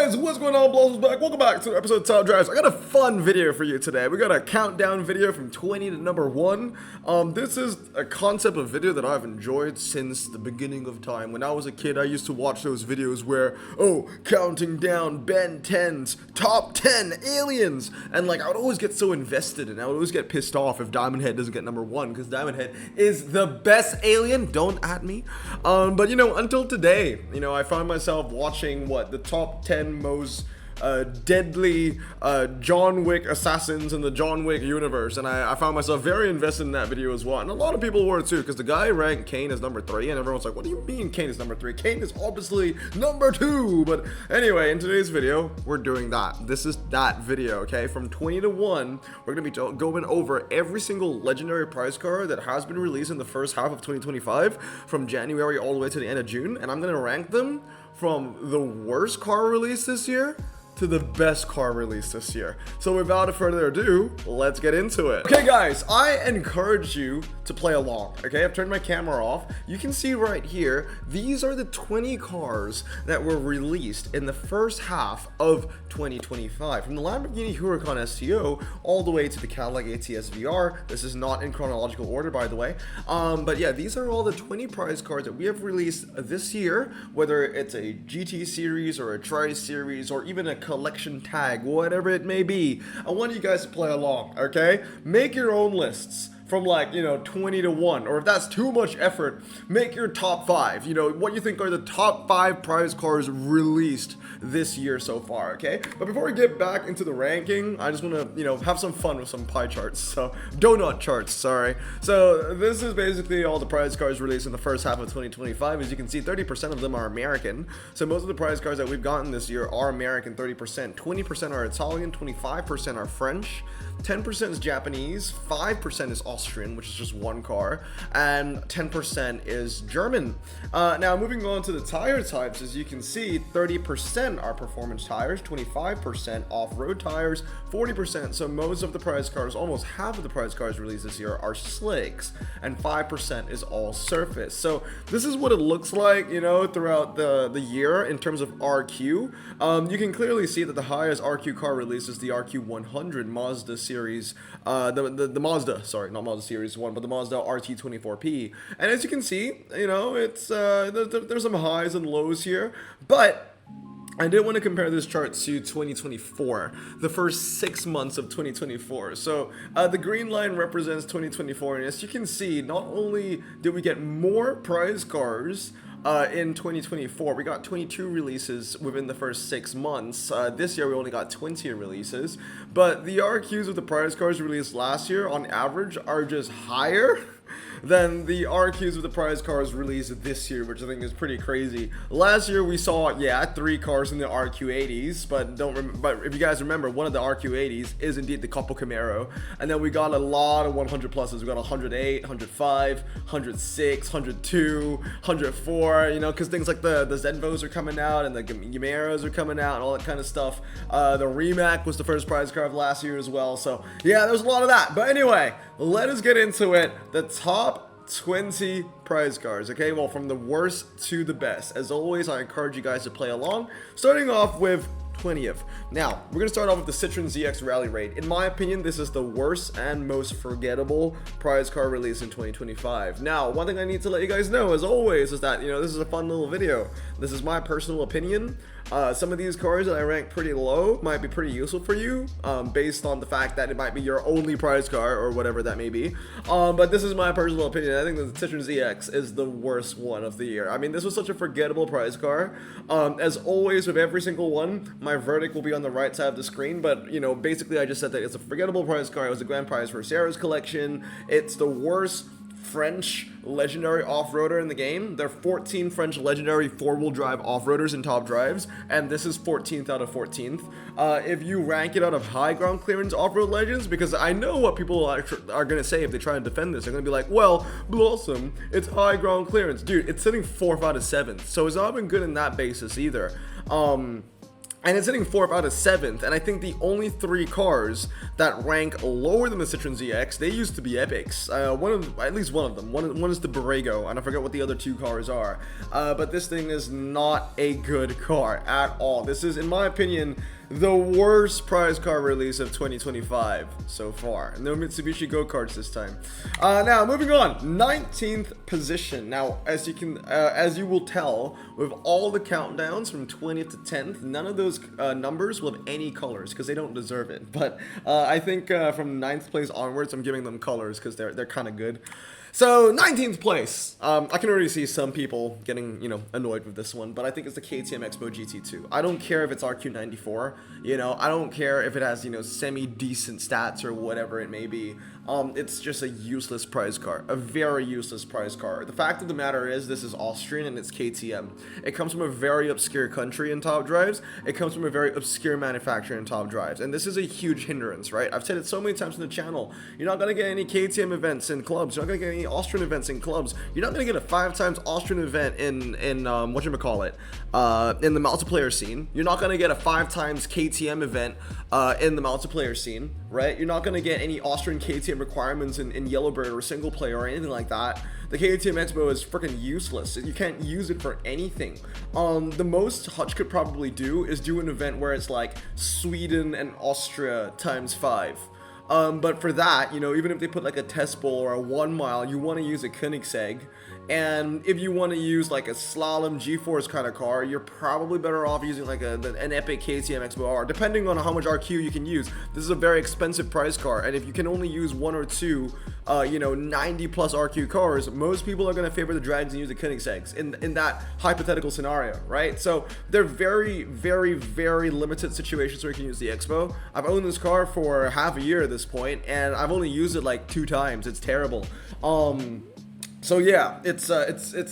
guys, what's going on? Blossoms back. Welcome back to the episode of Top Drives. I got a fun video for you today. We got a countdown video from 20 to number 1. This is a concept of video that I've enjoyed since the beginning of time. When I was a kid, I used to watch those videos where, counting down Ben 10's top 10 aliens. And like, I would always get so invested and I would always get pissed off if Diamond Head doesn't get number 1 because Diamond Head is the best alien. Don't at me. But until today, I found myself watching the top 10 most deadly John Wick assassins in the John Wick universe, and I found myself very invested in that video as well, and a lot of people were too, because the guy ranked Kane as number 3, and everyone's like, what do you mean Kane is number 3? Kane is obviously number 2, but anyway, in today's video, we're doing that. This is that video, okay? From 20 to 1, we're going to be going over every single legendary prize card that has been released in the first half of 2025, from January all the way to the end of June, and I'm going to rank them from the worst card release this year to the best car release this year. So without further ado, let's get into it. Okay guys, I encourage you to play along, okay? I've turned my camera off. You can see right here, these are the 20 cars that were released in the first half of 2025. From the Lamborghini Huracan STO all the way to the Cadillac ATS VR. This is not in chronological order, by the way. But yeah, these are all the 20 prize cards that we have released this year, whether it's a GT series or a Tri series or even a collection tag, whatever it may be. I want you guys to play along, okay? Make your own lists from 20 to 1, or if that's too much effort, make your top 5, what you think are the top 5 prize cards released this year so far, okay? But before we get back into the ranking, I just want to, have some fun with some pie charts, so donut charts, sorry. So this is basically all the prize cards released in the first half of 2025. As you can see, 30% of them are American, so most of the prize cards that we've gotten this year are American, 30%, 20% are Italian, 25% are French, 10% is Japanese, 5% is Austrian, which is just one car, and 10% is German. Now moving on to the tire types, as you can see, 30% are performance tires, 25% off-road tires, 40%, so most of the prize cars, almost half of the prize cars released this year are slicks, and 5% is all surface. So this is what it looks like, throughout the year in terms of RQ. You can clearly see that the highest RQ car release is the RQ100 Mazda series, the Mazda, sorry, not Mazda series 1, but the Mazda RT24P. And as you can see, it's there's some highs and lows here, but I did want to compare this chart to 2024, the first 6 months of 2024. So the green line represents 2024, and as you can see, not only did we get more prize cars in 2024, we got 22 releases within the first 6 months. This year we only got 20 releases, but the RQs of the prize cars released last year on average are just higher than the RQs of the prize cars released this year, which I think is pretty crazy. Last year we saw 3 cars in the RQ80s, but if you guys remember, one of the RQ80s is indeed the Couple Camaro, and then we got a lot of 100 pluses. We got 108, 105, 106, 102, 104, because things like the Zenvos are coming out and the Camaros are coming out and all that kind of stuff. The Rimac was the first prize car of last year as well, so yeah, there's a lot of that. But anyway, let us get into it. The top 20 prize cards, okay? Well, from the worst to the best. As always, I encourage you guys to play along, starting off with 20th. Now, we're gonna start off with the Citroen ZX Rally Raid. In my opinion, this is the worst and most forgettable prize car release in 2025. Now, one thing I need to let you guys know, as always, is that, this is a fun little video. This is my personal opinion. Some of these cars that I rank pretty low might be pretty useful for you, based on the fact that it might be your only prize car or whatever that may be. But this is my personal opinion. I think that the Citroen ZX is the worst one of the year. I mean, this was such a forgettable prize car. As always, with every single one, my verdict will be on the right side of the screen. But, basically I just said that it's a forgettable prize car. It was a grand prize for Sarah's collection. It's the worst French legendary off-roader in the game. There are 14 French legendary four-wheel drive off-roaders in top drives, and this is 14th out of 14th. If you rank it out of high ground clearance off-road legends, because I know what people are going to say if they try and defend this. They're going to be like, well, Blossom, it's high ground clearance. Dude, it's sitting 4th out of 7th, so it's not been good in that basis either. and it's hitting 4th out of 7th, and I think the only 3 cars that rank lower than the Citroen ZX, they used to be epics. At least one of them. One is the Borrego, and I forget what the other 2 cars are. But this thing is not a good car at all. This is, in my opinion, the worst prize car release of 2025 so far. No Mitsubishi go-karts this time. Now moving on, 19th position. Now, as you will tell, with all the countdowns from 20th to 10th, none of those numbers will have any colors because they don't deserve it. But I think from 9th place onwards, I'm giving them colors because they're kind of good. So 19th place, I can already see some people getting, annoyed with this one, but I think it's the KTM Expo GT2. I don't care if it's RQ94, I don't care if it has, semi-decent stats or whatever it may be. It's just a useless prize car, a very useless prize car. The fact of the matter is, this is Austrian and it's KTM. It comes from a very obscure country in top drives. It comes from a very obscure manufacturer in top drives, and this is a huge hindrance, right? I've said it so many times on the channel. You're not gonna get any KTM events in clubs. You're not gonna get any Austrian events in clubs. You're not gonna get a 5 times Austrian event in whatchamacallit, in the multiplayer scene. You're not gonna get a 5 times KTM event in the multiplayer scene, right? You're not gonna get any Austrian KTM requirements in Yellowbird or single player or anything like that. The KTM Expo is freaking useless. You can't use it for anything. The most Hutch could probably do is do an event where it's like Sweden and Austria times 5. But for that, even if they put like a test bowl or a 1 mile, you want to use a Koenigsegg. And if you want to use like a slalom G-Force kind of car, you're probably better off using like an epic KTM Expo R, depending on how much RQ you can use. This is a very expensive prize car, and if you can only use 1 or 2, 90 plus RQ cars, most people are going to favor the Drags and use the Koenigsegg's in that hypothetical scenario, right? So they're very, very, very limited situations where you can use the Expo. I've owned this car for half a year at this point, and I've only used it like 2 times. It's terrible. So yeah, it's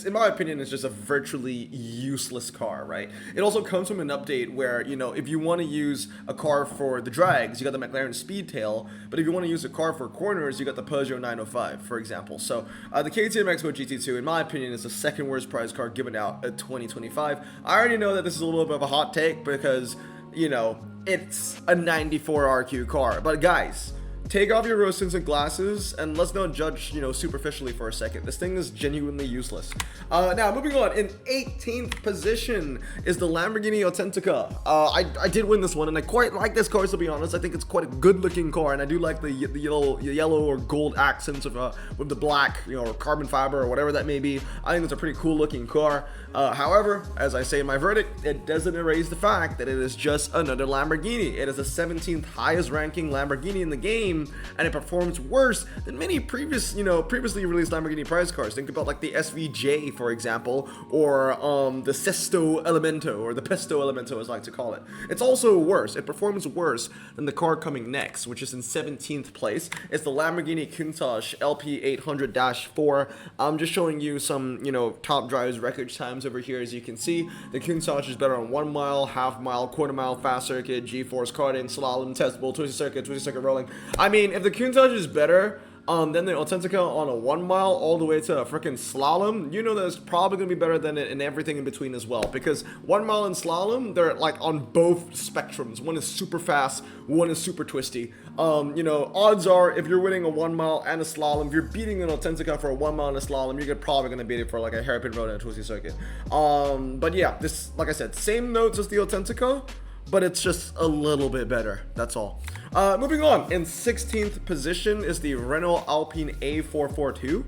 in my opinion, it's just a virtually useless car, right? It also comes from an update where, if you want to use a car for the drags, you got the McLaren Speedtail, but if you want to use a car for corners, you got the Peugeot 905, for example. So the KTM Expo GT2, in my opinion, is the second worst prize car given out at 2025. I already know that this is a little bit of a hot take because, it's a 94 RQ car, but guys, take off your rose-tinted glasses and let's not judge, superficially for a second. This thing is genuinely useless. Now, moving on, in 18th position is the Lamborghini Authentica. I did win this one, and I quite like this car, to be honest. I think it's quite a good-looking car, and I do like the yellow or gold accents with the black, or carbon fiber or whatever that may be. I think it's a pretty cool-looking car. However, as I say in my verdict, it doesn't erase the fact that it is just another Lamborghini. It is the 17th highest-ranking Lamborghini in the game, and it performs worse than many previously released Lamborghini prize cars. Think about like the SVJ, for example, or the Sesto Elemento, or the Pesto Elemento as I like to call it. It's also worse. It performs worse than the car coming next, which is in 17th place. It's the Lamborghini Countach LP800-4. I'm just showing you some, top drives record times over here. As you can see, the Countach is better on 1 mile, half mile, quarter mile, fast circuit, G-force, karting, slalom, test bowl, twisty circuit rolling. I mean, if the Countach is better then the Authentica on a 1 mile all the way to a freaking slalom, that it's probably going to be better than it in everything in between as well. Because 1 mile and slalom, they're like on both spectrums. One is super fast, one is super twisty. Odds are if you're winning a 1 mile and a slalom, if you're beating an Authentica for a 1 mile and a slalom, you're probably going to beat it for like a hairpin road and a twisty circuit. But yeah, this, like I said, same notes as the Authentica, but it's just a little bit better. That's all. Moving on, in 16th position is the Renault Alpine A442.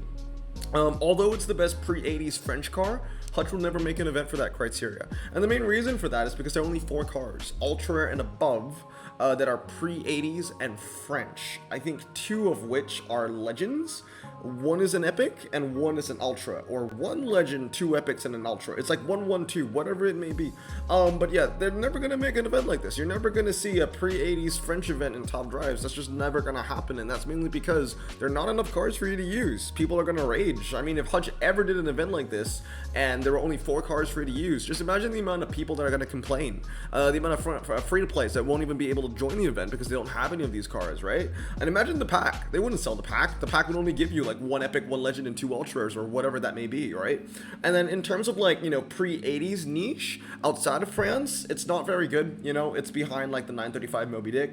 Although it's the best pre-80s French car, Hutch will never make an event for that criteria. And the main reason for that is because there are only 4 cars, Ultra and above, that are pre-80s and French. I think 2 of which are legends. 1 is an epic and 1 is an ultra, or 1 legend, 2 epics, and an ultra. It's like 1, 1, 2, whatever it may be. But yeah, they're never gonna make an event like this. You're never gonna see a pre-80s French event in top drives. That's just never gonna happen, and that's mainly because there are not enough cars for you to use. People are gonna rage. I mean, if Hutch ever did an event like this and there were only 4 cars for you to use, just imagine the amount of people that are gonna complain. The amount of free-to-plays that won't even be able able to join the event because they don't have any of these cars, right? And imagine the pack. They wouldn't sell the pack. The pack would only give you like 1 epic, 1 legend, and 2 ultras, or whatever that may be, right? And then in terms of like, you know, pre-80s niche outside of France, it's not very good. You know, it's behind like the 935 Moby Dick,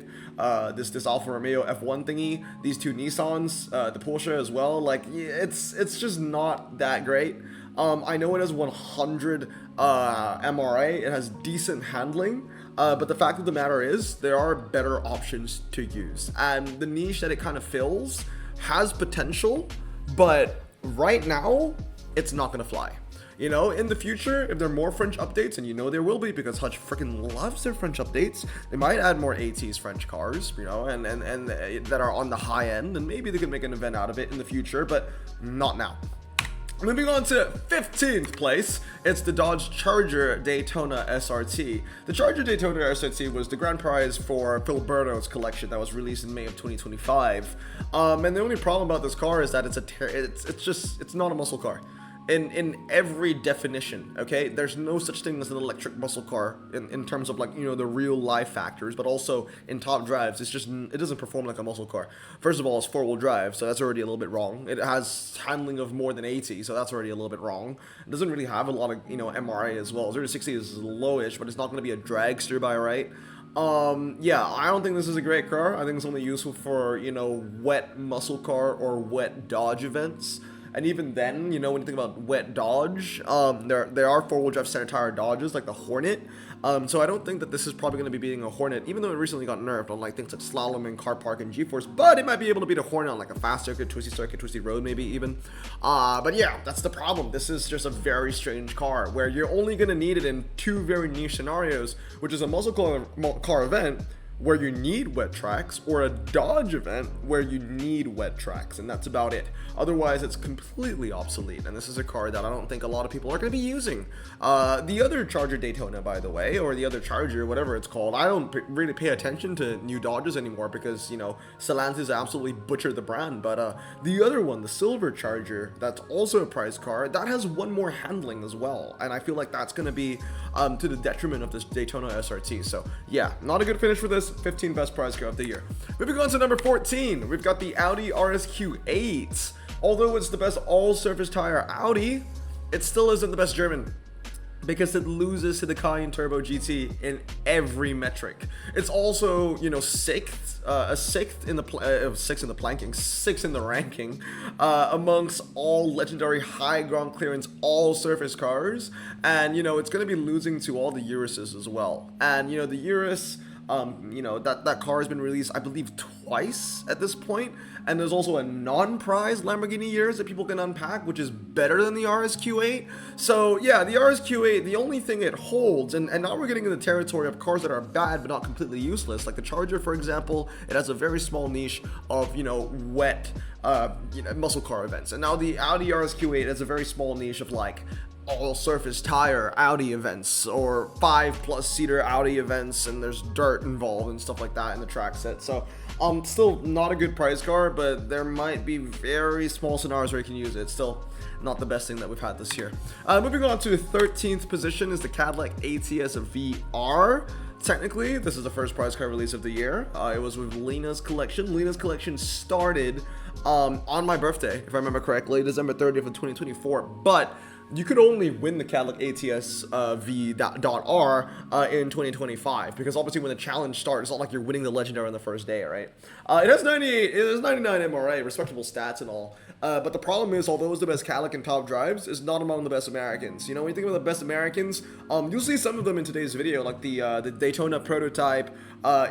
this Alfa Romeo F1 thingy, these 2 Nissans, the Porsche as well. Like, it's just not that great. I know it has 100 MRA, it has decent handling, but the fact of the matter is there are better options to use, and the niche that it kind of fills has potential, but right now it's not gonna fly. You know, in the future, if there are more French updates, and you know there will be because Hutch freaking loves their French updates, they might add more ATs French cars, you know, and that are on the high end, and maybe they could make an event out of it in the future, but not now. Moving on to 15th place, it's the Dodge Charger Daytona SRT. The Charger Daytona SRT was the grand prize for Philberto's collection that was released in May of 2025. And the only problem about this car is that it's not a muscle car. In every definition, okay? There's no such thing as an electric muscle car in terms of, like, you know, the real life factors, but also in top drives, it doesn't perform like a muscle car. First of all, it's 4-wheel drive, so that's already a little bit wrong. It has handling of more than 80, so that's already a little bit wrong. It doesn't really have a lot of, you know, MRA as well. 0 to 60 is lowish, but it's not going to be a dragster by right. Yeah, I don't think this is a great car. I think it's only useful for, you know, wet muscle car or wet Dodge events. And even then, you know, when you think about wet Dodge, there are 4-wheel drive center tire Dodges like the Hornet. So I don't think that this is probably going to be beating a Hornet, even though it recently got nerfed on like things like slalom and car park and G-force. But it might be able to beat a Hornet on like a fast circuit, twisty road, maybe even. But yeah, that's the problem. This is just a very strange car where you're only going to need it in 2 very niche scenarios, which is a muscle car event where you need wet tracks, or a Dodge event where you need wet tracks, and that's about it. Otherwise, it's completely obsolete, and this is a car that I don't think a lot of people are going to be using. The other Charger Daytona, by the way, or the other Charger, whatever it's called, I don't really pay attention to new Dodges anymore because, you know, Stellantis absolutely butchered the brand, but the other one, the Silver Charger, that's also a prize car, that has 1 more handling as well, and I feel like that's going to be to the detriment of this Daytona SRT. So yeah, not a good finish for this. 15 best prize car of the year. Moving on to number 14, we've got the Audi RSQ8. Although it's the best all-surface tire Audi, it still isn't the best German, because it loses to the Cayenne Turbo GT in every metric. It's also, you know, sixth in the ranking amongst all legendary high ground clearance all surface cars, and you know it's going to be losing to all the Urises as well. And you know the Urus, you know, that car has been released, I believe, twice at this point, and there's also a non-prize Lamborghini Urus that people can unpack, which is better than the RSQ8. So yeah, the RSQ8, the only thing it holds, and now we're getting in the territory of cars that are bad but not completely useless, like the Charger, for example. It has a very small niche of, you know, wet you know, muscle car events, and now the Audi RSQ8 has a very small niche of like all surface tire Audi events, or 5+ seater Audi events, and there's dirt involved and stuff like that in the track set. So still not a good prize car, but there might be very small scenarios where you can use it. It's still not the best thing that we've had this year. Moving on to 13th position is the Cadillac ATS VR. Technically, this is the first prize car release of the year. It was with Lena's collection. Lena's collection started on my birthday, if I remember correctly, December 30th of 2024, but you could only win the Cadillac ATS V.R in 2025, because obviously when the challenge starts, it's not like you're winning the legendary on the first day, right? It has 99 MRA, respectable stats and all, but the problem is, although it's the best Cadillac in top drives, it's not among the best Americans. You know, when you think about the best Americans, you'll see some of them in today's video, like the Daytona prototype,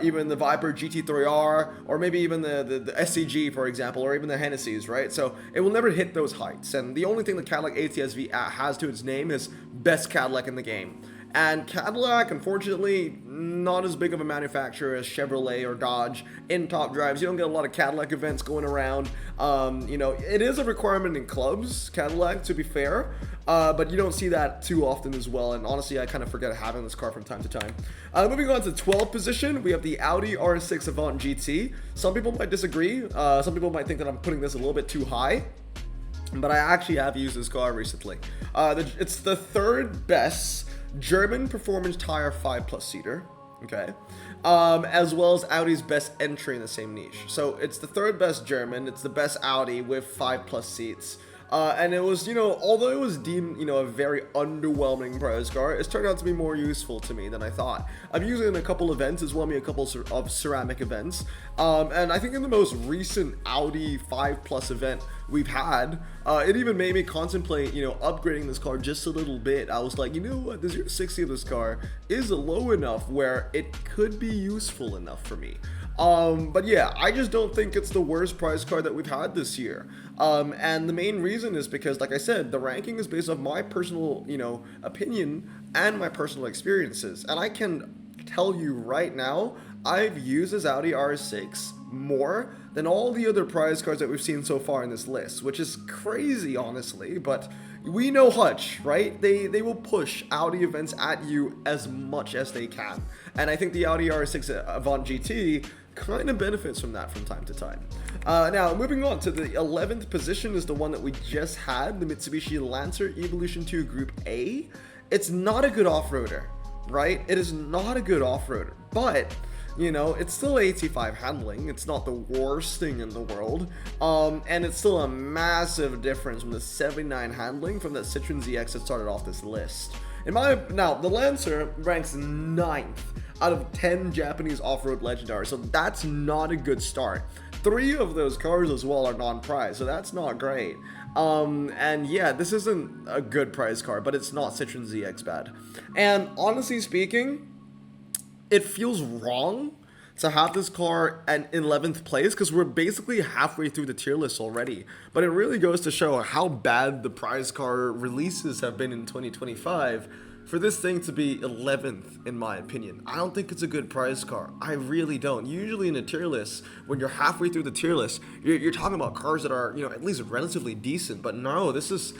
even the Viper GT3R, or maybe even the SCG, for example, or even the Hennessy's, right? So it will never hit those heights, and the only thing the Cadillac ATS V has to its name is best Cadillac in the game. And Cadillac, unfortunately, not as big of a manufacturer as Chevrolet or Dodge in top drives. You don't get a lot of Cadillac events going around. You know, it is a requirement in clubs, Cadillac, to be fair, but you don't see that too often as well. And honestly, I kind of forget having this car from time to time. Moving on to 12th position, we have the Audi R6 Avant GT. Some people might disagree. Some people might think that I'm putting this a little bit too high, but I actually have used this car recently. It's the 3rd best German performance tire 5+ seater. Okay, as well as Audi's best entry in the same niche. So it's the third best German, it's the best Audi with 5+ seats. And it was, although it was deemed, a very underwhelming prize car, it's turned out to be more useful to me than I thought. I've used it in a couple events, it's won me a couple of ceramic events, and I think in the most recent Audi 5+ event we've had, it even made me contemplate, upgrading this car just a little bit. I was like, you know what, the 060 of this car is low enough where it could be useful enough for me. But yeah, I just don't think it's the worst prize car that we've had this year. And the main reason is because, like I said, the ranking is based off my personal, opinion and my personal experiences. And I can tell you right now, I've used this Audi R6 more than all the other prize cars that we've seen so far in this list, which is crazy, honestly, but we know Hutch, right? They will push Audi events at you as much as they can. And I think the Audi R6 Avant GT kind of benefits from that from time to time. Now, moving on to the 11th position is the one that we just had, the Mitsubishi Lancer Evolution 2 Group A. It's not a good off-roader, right? It is not a good off-roader, but it's still 85 handling. It's not the worst thing in the world. And it's still a massive difference from the 79 handling from that Citroen ZX that started off this list. Now, the Lancer ranks 9th out of 10 Japanese off-road legendaries, so that's not a good start. 3 of those cars as well are non-prize, so that's not great. And yeah, this isn't a good prize car, but it's not Citroen ZX bad. And honestly speaking, it feels wrong to have this car at 11th place because we're basically halfway through the tier list already. But it really goes to show how bad the prize car releases have been in 2025 for this thing to be 11th, in my opinion. I don't think it's a good prize car. I really don't. Usually in a tier list, when you're halfway through the tier list, you're talking about cars that are, at least relatively decent. But no, this is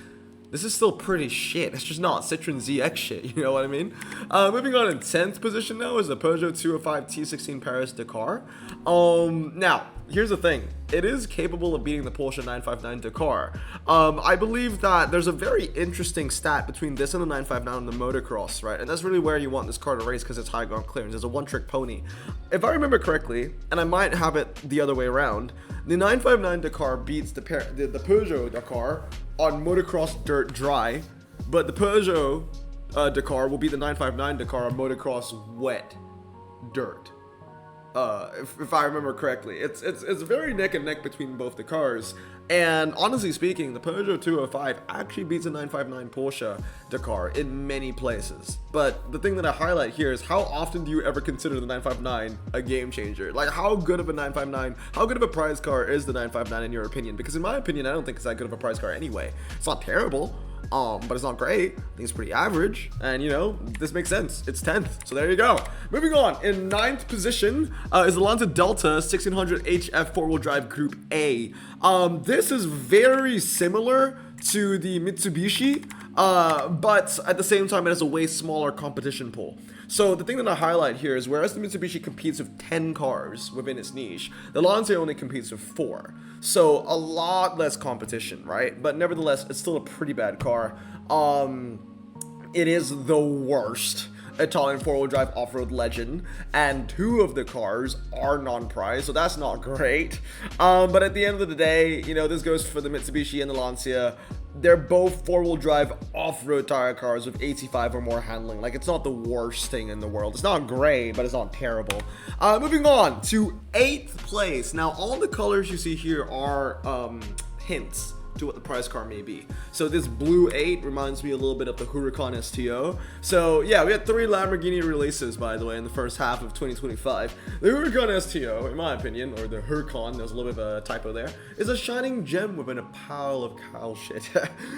still pretty shit. It's just not Citroen ZX shit, you know what I mean? Moving on in 10th position now is the Peugeot 205 T16 Paris Dakar. Now, here's the thing. It is capable of beating the Porsche 959 Dakar. I believe that there's a very interesting stat between this and the 959 and the motocross, right? And that's really where you want this car to race because it's high ground clearance. It's a one-trick pony. If I remember correctly, and I might have it the other way around, the 959 Dakar beats the Peugeot Dakar on motocross dirt dry, but the Peugeot Dakar will be the 959 Dakar on motocross wet dirt. If I remember correctly, it's very neck and neck between both the cars. And honestly speaking, the Peugeot 205 actually beats the 959 Porsche Dakar in many places. But the thing that I highlight here is how often do you ever consider the 959 a game changer? Like, how good of a 959, how good of a prize car is the 959 in your opinion? Because in my opinion, I don't think it's that good of a prize car anyway. It's not terrible. But it's not great. I think it's pretty average. And, this makes sense. It's 10th. So there you go. Moving on. In 9th position is the Lanza Delta 1600 HF 4-wheel drive Group A. This is very similar to the Mitsubishi, but at the same time, it has a way smaller competition pool. So the thing that I highlight here is whereas the Mitsubishi competes with 10 cars within its niche, the Lancer only competes with 4. So a lot less competition, right? But nevertheless, it's still a pretty bad car. It is the worst Italian 4-wheel drive off-road legend, and 2 of the cars are non-prize, so that's not great. But at the end of the day, this goes for the Mitsubishi and the Lancia. They're both 4-wheel drive off-road tire cars with 85 or more handling. Like, it's not the worst thing in the world. It's not great, but it's not terrible. Moving on to 8th place. Now, all the colors you see here are hints to what the prize car may be. So this blue 8 reminds me a little bit of the Huracan STO. So yeah, we had 3 Lamborghini releases, by the way, in the first half of 2025. The Huracan STO, in my opinion, or the Huracan, there's a little bit of a typo there, is a shining gem within a pile of cow shit.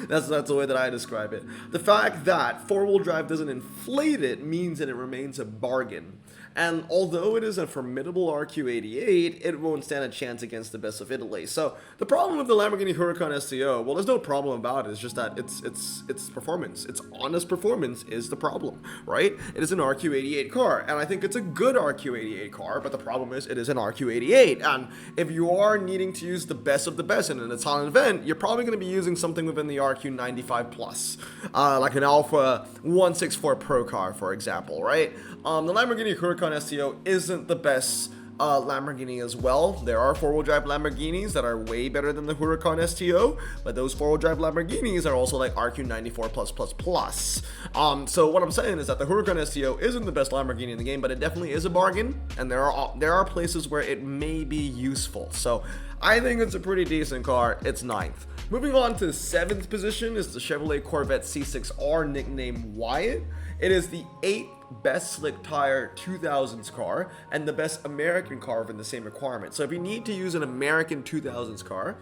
that's the way that I describe it. The fact that 4-wheel drive doesn't inflate it means that it remains a bargain. And although it is a formidable RQ88, it won't stand a chance against the best of Italy. So the problem with the Lamborghini Huracan STO, well, there's no problem about it. It's just that its performance, its honest performance is the problem, right? It is an RQ88 car, and I think it's a good RQ88 car, but the problem is it is an RQ88. And if you are needing to use the best of the best in an Italian event, you're probably going to be using something within the RQ95 plus, like an Alfa 164 Pro car, for example, right? The Lamborghini Huracan Huracan STO isn't the best Lamborghini as well. There are four-wheel drive Lamborghinis that are way better than the Huracan STO, but those four-wheel drive Lamborghinis are also like RQ94+++. So what I'm saying is that the Huracan STO isn't the best Lamborghini in the game, but it definitely is a bargain, and there are places where it may be useful. So I think it's a pretty decent car. It's 9th. Moving on to the 7th position is the Chevrolet Corvette C6R, nicknamed Wyatt. It is the 8th best slick tire 2000s car and the best American car within the same requirement. So if you need to use an American 2000s car,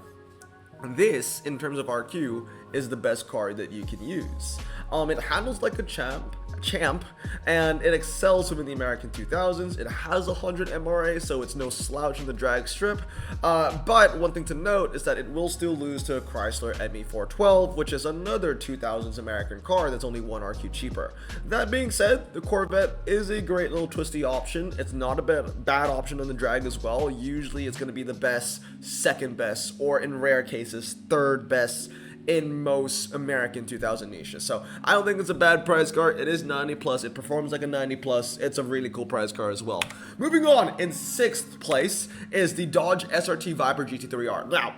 this, in terms of RQ, is the best car that you can use. It handles like a champ, and it excels within the American 2000s. It has 100 MRA, so it's no slouch in the drag strip. But one thing to note is that it will still lose to a Chrysler ME412, which is another 2000s American car that's only 1 RQ cheaper. That being said, the Corvette is a great little twisty option. It's not a bad option on the drag as well. Usually it's going to be the best, second best, or in rare cases, third best in most American 2000 niches. So I don't think it's a bad price car. It is 90 plus. It performs like a 90 plus. It's a really cool price car as well. Moving on, in 6th place is the Dodge SRT Viper GT3R. Now,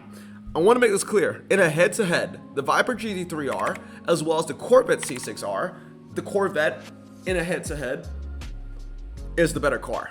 I want to make this clear. In a head-to-head, the Viper GT3R, as well as the Corvette C6R, the Corvette, in a head-to-head, is the better car.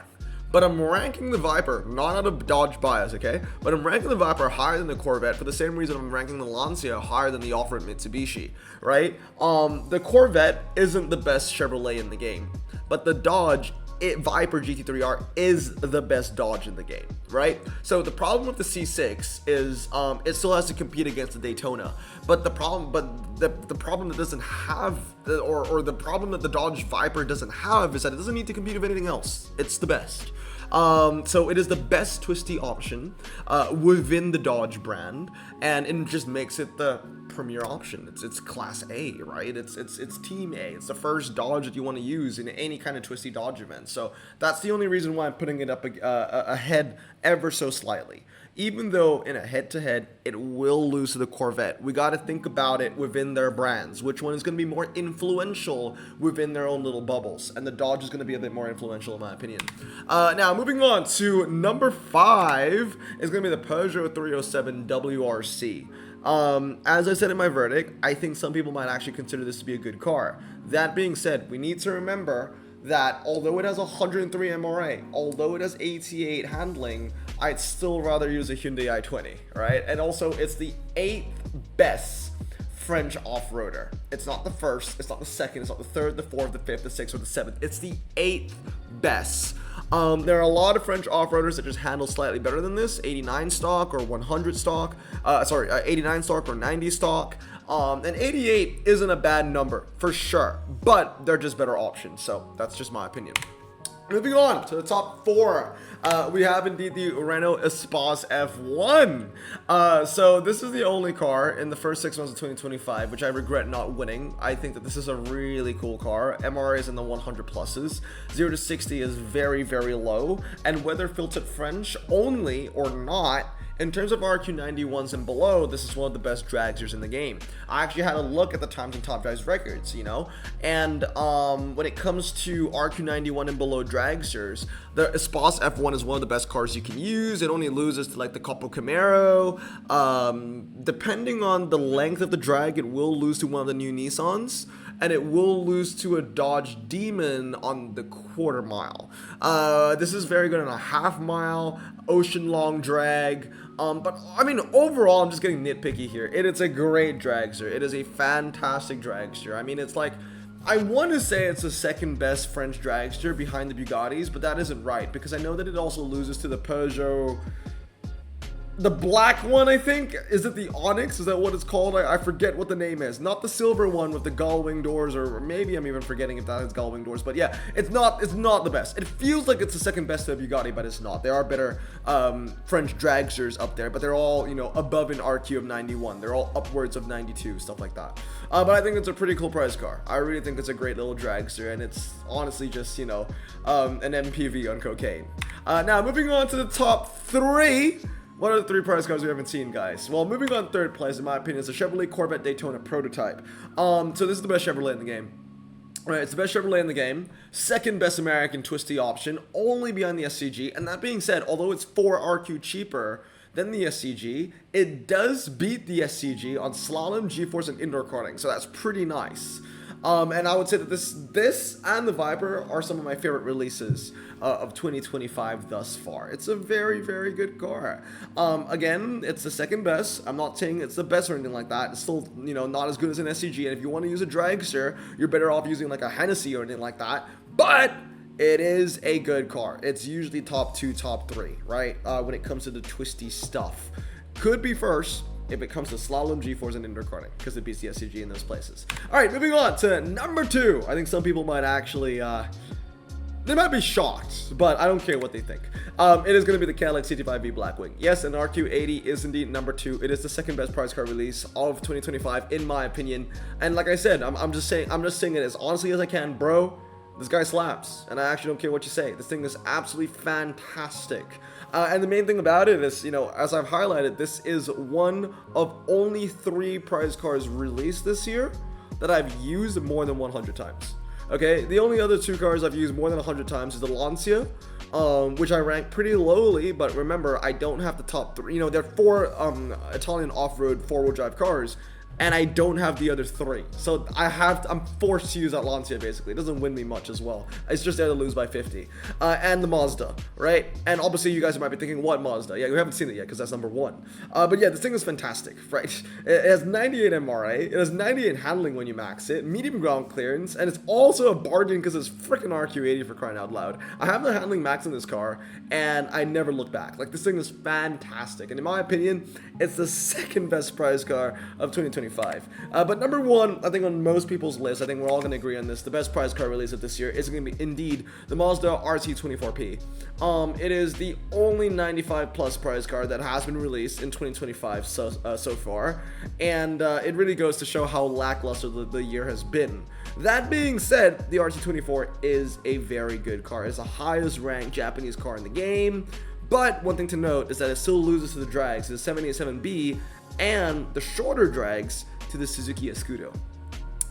But I'm ranking the Viper, not out of Dodge bias, okay? But I'm ranking the Viper higher than the Corvette for the same reason I'm ranking the Lancia higher than the off-road Mitsubishi, right? The Corvette isn't the best Chevrolet in the game, but the Dodge Viper GT3R is the best Dodge in the game, right? So the problem with the C6 is it still has to compete against the Daytona, but the problem that doesn't have, or the problem that the Dodge Viper doesn't have, is that it doesn't need to compete with anything else. It's the best. So it is the best twisty option within the Dodge brand, and it just makes it the premier option. It's class A, right? It's team A. It's the first Dodge that you want to use in any kind of twisty Dodge event. So that's the only reason why I'm putting it up ahead ever so slightly. Even though in a head-to-head, it will lose to the Corvette. We got to think about it within their brands. Which one is going to be more influential within their own little bubbles? And the Dodge is going to be a bit more influential, in my opinion. Now, moving on to number 5 is going to be the Peugeot 307 WRC. As I said in my verdict, I think some people might actually consider this to be a good car. That being said, we need to remember that although it has 103 MRA, although it has 88 handling, I'd still rather use a Hyundai i20, right? And also, it's the 8th best French off-roader. It's not the first, it's not the second, it's not the third, the fourth, the fifth, the sixth, or the seventh. It's the 8th best. There are a lot of French off-roaders that just handle slightly better than this, 89 stock or 100 stock, 89 stock or 90 stock. And 88 isn't a bad number, for sure, but they're just better options, so that's just my opinion. Moving on to the top 4, we have indeed the Renault Espace F1. So this is the only car in the first 6 months of 2025, which I regret not winning. I think that this is a really cool car. MRA is in the 100 pluses. 0 to 60 is very, very low. And whether filtered French only or not, in terms of RQ91s and below, this is one of the best dragsters in the game. I actually had a look at the Times and Top Drives records, you know, and when it comes to RQ91 and below dragsters, the Espace F1 is one of the best cars you can use. It only loses to like the Capo Camaro. Depending on the length of the drag, it will lose to one of the new Nissans, and it will lose to a Dodge Demon on the quarter mile. This is very good on a half mile, ocean long drag. But I mean, overall, I'm just getting nitpicky here. It's a great dragster. It is a fantastic dragster. I mean, it's like, I want to say it's the second best French dragster behind the Bugattis, but that isn't right, because I know that it also loses to the Peugeot, the black one, I think. Is it the Onyx? Is that what it's called? I forget what the name is. Not the silver one with the gull wing doors, or maybe I'm even forgetting if that has gull wing doors. But yeah, it's not the best. It feels like it's the second best to Bugatti, but it's not. There are better French dragsters up there, but they're all, you know, above an RQ of 91. They're all upwards of 92, stuff like that. But I think it's a pretty cool price car. I really think it's a great little dragster, and it's honestly just, you know, an MPV on cocaine. Now, moving on to the top 3. What are the 3 price cars we haven't seen, guys? Well, moving on, 3rd place, in my opinion, is the Chevrolet Corvette Daytona prototype. So this is the best Chevrolet in the game. Right, it's the best Chevrolet in the game, second best American twisty option, only behind the SCG. And that being said, although it's 4 RQ cheaper than the SCG, it does beat the SCG on slalom, G-force, and indoor karting. So that's pretty nice. And I would say that this and the Viper are some of my favorite releases of 2025 thus far. It's a very, very good car. Again, it's the second best. I'm not saying it's the best or anything like that. It's still, you know, not as good as an SCG. And if you want to use a dragster, you're better off using like a Hennessy or anything like that. But it is a good car. It's usually top 2, top 3, right? When it comes to the twisty stuff. Could be first if it comes to slalom, G-force, and indoor karting, because it beats the SCG in those places. All right, moving on to number 2. I think some people might actually, they might be shocked, but I don't care what they think. It is going to be the Cadillac CT5V Blackwing. Yes, an RQ80 is indeed number 2. It is the second best prize car release of 2025, in my opinion. And like I said, I'm just saying it as honestly as I can, bro. This guy slaps, and I actually don't care what you say. This thing is absolutely fantastic. And the main thing about it is, you know, as I've highlighted, this is one of only 3 prize cars released this year that I've used more than 100 times. Okay, the only other 2 cars I've used more than 100 times is the Lancia, which I rank pretty lowly, but remember, I don't have the top 3. You know, there are 4 Italian off-road 4-wheel drive cars, and I don't have the other 3. So I'm forced to use that Lancia, basically. It doesn't win me much as well. It's just there to lose by 50. And the Mazda, right? And obviously you guys might be thinking, what Mazda? Yeah, we haven't seen it yet because that's number 1. But yeah, this thing is fantastic, right? It has 98 MRA. It has 98 handling when you max it, medium ground clearance, and it's also a bargain because it's freaking RQ80 for crying out loud. I have the handling max in this car, and I never look back. Like, this thing is fantastic. And in my opinion, it's the second best prize car of 2025. But number 1, I think on most people's list, I think we're all going to agree on this, the best prize car release of this year is going to be indeed the Mazda RT24P. It is the only 95 plus prize car that has been released in 2025 so far, and it really goes to show how lackluster the year has been. That being said, the RT24 is a very good car. It's the highest ranked Japanese car in the game. But one thing to note is that it still loses to the drags, to the 787B, and the shorter drags to the Suzuki Escudo.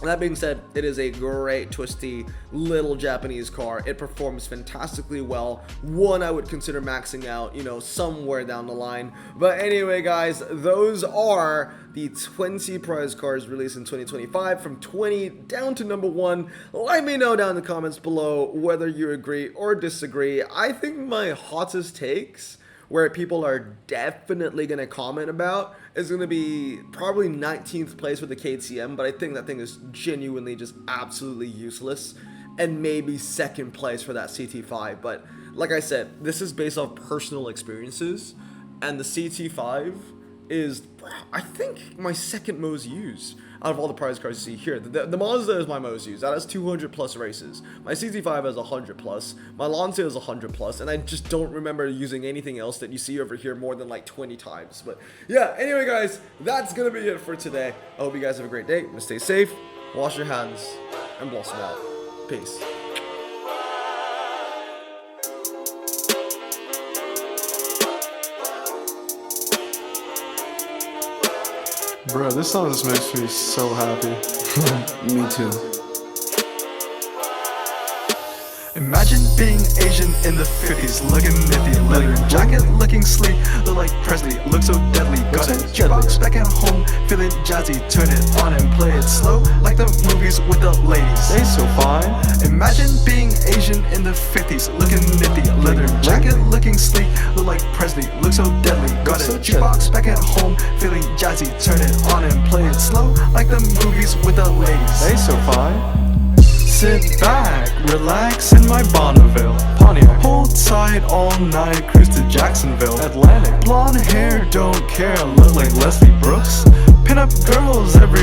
That being said, it is a great, twisty, little Japanese car. It performs fantastically well. One I would consider maxing out, you know, somewhere down the line. But anyway, guys, those are the 20 prize cars released in 2025, from 20 down to number 1. Let me know down in the comments below whether you agree or disagree. I think my hottest takes, where people are definitely going to comment about, is going to be probably 19th place with the KTM, but I think that thing is genuinely just absolutely useless, and maybe 2nd place for that CT5. But like I said, this is based off personal experiences, and the CT5 is, I think, my 2nd most used out of all the prize cars you see here. The Mazda is my most used. That has 200 plus races. My CT5 has 100 plus. My Lancia is 100 plus, and I just don't remember using anything else that you see over here more than like 20 times. But yeah, anyway, guys, that's gonna be it for today. I hope you guys have a great day. I'm gonna stay safe, wash your hands, and blossom out. Peace. Bro, this song just makes me so happy. Me too. Imagine being Asian in the 50s, looking nifty, leather jacket, looking sleek, look like Presley, look so deadly, got a jukebox back at home, feeling jazzy, turn it on and play it slow, like the movies with the ladies. They so fine. Imagine being Asian in the 50s, looking nifty, leather jacket, looking sleek, look like Presley, look so deadly, got a jukebox back at home, feeling jazzy, turn it on and play it slow, like the movies with the ladies. They so fine. Sit back, relax in my Bonneville Pontiac. Hold tight all night, cruise to Jacksonville Atlantic. Blonde hair, don't care, look like Leslie Brooks. Pin up girls every